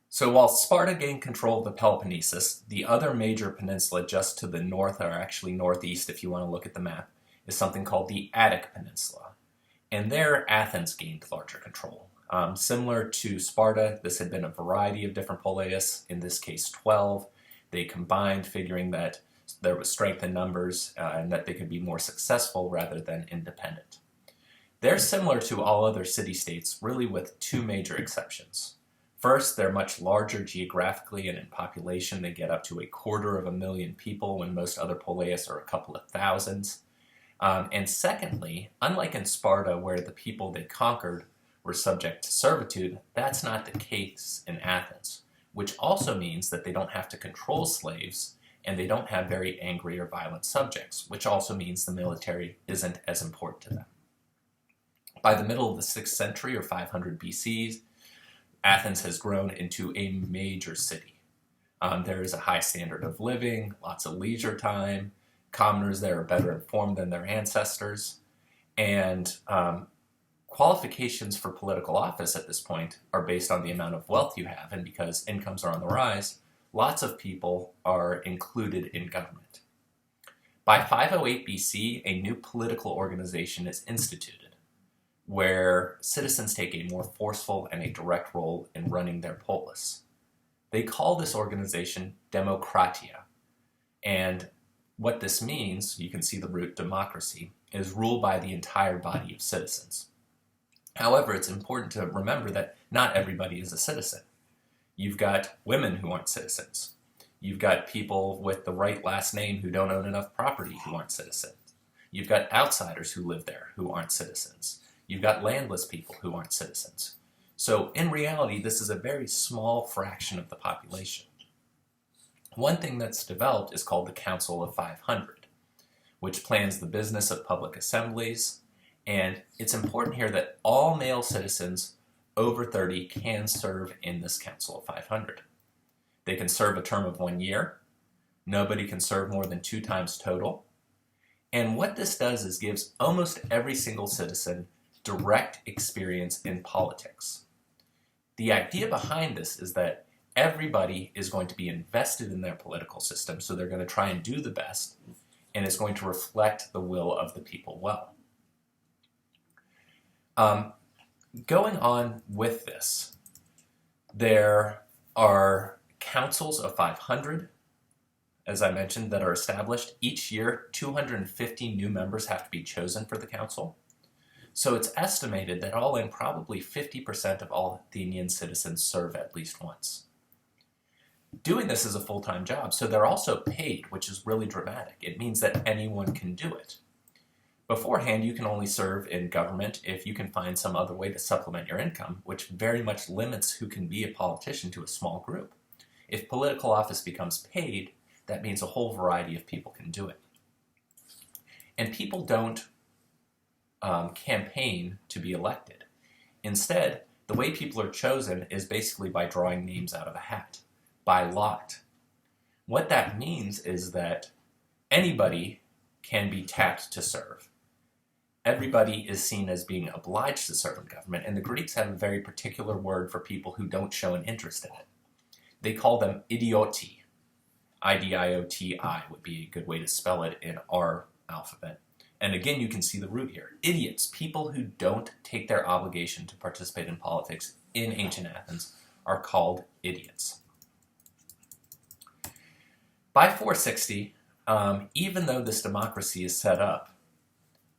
So while Sparta gained control of the Peloponnesus, the other major peninsula just to the north, or actually northeast if you want to look at the map, is something called the Attic Peninsula. And there, Athens gained larger control. Similar to Sparta, this had been a variety of different poleis, in this case 12. They combined, figuring that there was strength in numbers and that they could be more successful rather than independent. They're similar to all other city-states, really with two major exceptions. First, they're much larger geographically and in population. They get up to 250,000 people when most other poleis are a couple of thousands. And secondly, unlike in Sparta, where the people they conquered were subject to servitude, that's not the case in Athens, which also means that they don't have to control slaves and they don't have very angry or violent subjects, which also means the military isn't as important to them. By the middle of the 6th century, or 500 BC, Athens has grown into a major city. There is a high standard of living, lots of leisure time. Commoners there are better informed than their ancestors. And qualifications for political office at this point are based on the amount of wealth you have. And because incomes are on the rise, lots of people are included in government. By 508 BC, a new political organization is instituted, where citizens take a more forceful and a direct role in running their polis. They call this organization Demokratia, and what this means, you can see the root democracy, is ruled by the entire body of citizens. However, it's important to remember that not everybody is a citizen. You've got women who aren't citizens. You've got people with the right last name who don't own enough property who aren't citizens. You've got outsiders who live there who aren't citizens. You've got landless people who aren't citizens. So in reality, this is a very small fraction of the population. One thing that's developed is called the Council of 500, which plans the business of public assemblies. And it's important here that all male citizens over 30 can serve in this Council of 500. They can serve a term of 1 year. Nobody can serve more than 2 times total. And what this does is gives almost every single citizen direct experience in politics. The idea behind this is that everybody is going to be invested in their political system, so they're going to try and do the best, and it's going to reflect the will of the people well. Going on with this, there are councils of 500, as I mentioned, that are established. Each year, 250 new members have to be chosen for the council. So it's estimated that all in, probably 50% of all Athenian citizens serve at least once. Doing this is a full-time job, so they're also paid, which is really dramatic. It means that anyone can do it. Beforehand, you can only serve in government if you can find some other way to supplement your income, which very much limits who can be a politician to a small group. If political office becomes paid, that means a whole variety of people can do it. And people don't campaign to be elected. Instead, the way people are chosen is basically by drawing names out of a hat, by lot. What that means is that anybody can be tapped to serve. Everybody is seen as being obliged to serve in government, and the Greeks have a very particular word for people who don't show an interest in it. They call them idioti. I-D-I-O-T-I would be a good way to spell it in our alphabet. And again, you can see the root here. Idiots, people who don't take their obligation to participate in politics in ancient Athens, are called idiots. By 460, even though this democracy is set up,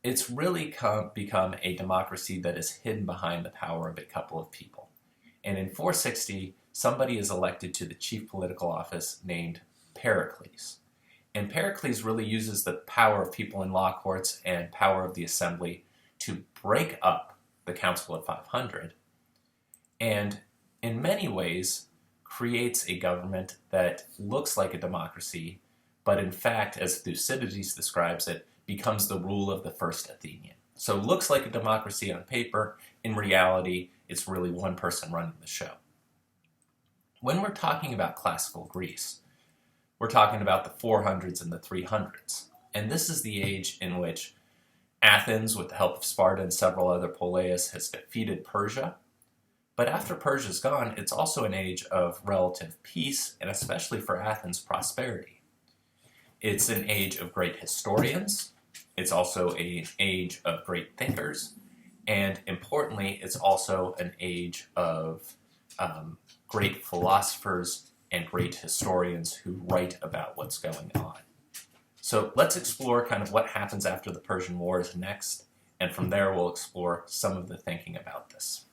it's really become a democracy that is hidden behind the power of a couple of people. And in 460, somebody is elected to the chief political office named Pericles. And Pericles really uses the power of people in law courts and power of the assembly to break up the Council of 500, and in many ways creates a government that looks like a democracy, but in fact, as Thucydides describes it, becomes the rule of the first Athenian. So it looks like a democracy on paper. In reality, it's really one person running the show. When we're talking about classical Greece, we're talking about the 400s and the 300s. And this is the age in which Athens, with the help of Sparta and several other poleis, has defeated Persia. But after Persia's gone, it's also an age of relative peace, and especially for Athens, prosperity. It's an age of great historians. It's also an age of great thinkers. And importantly, it's also an age of great philosophers and great historians who write about what's going on. So let's explore kind of what happens after the Persian Wars next, and from there we'll explore some of the thinking about this.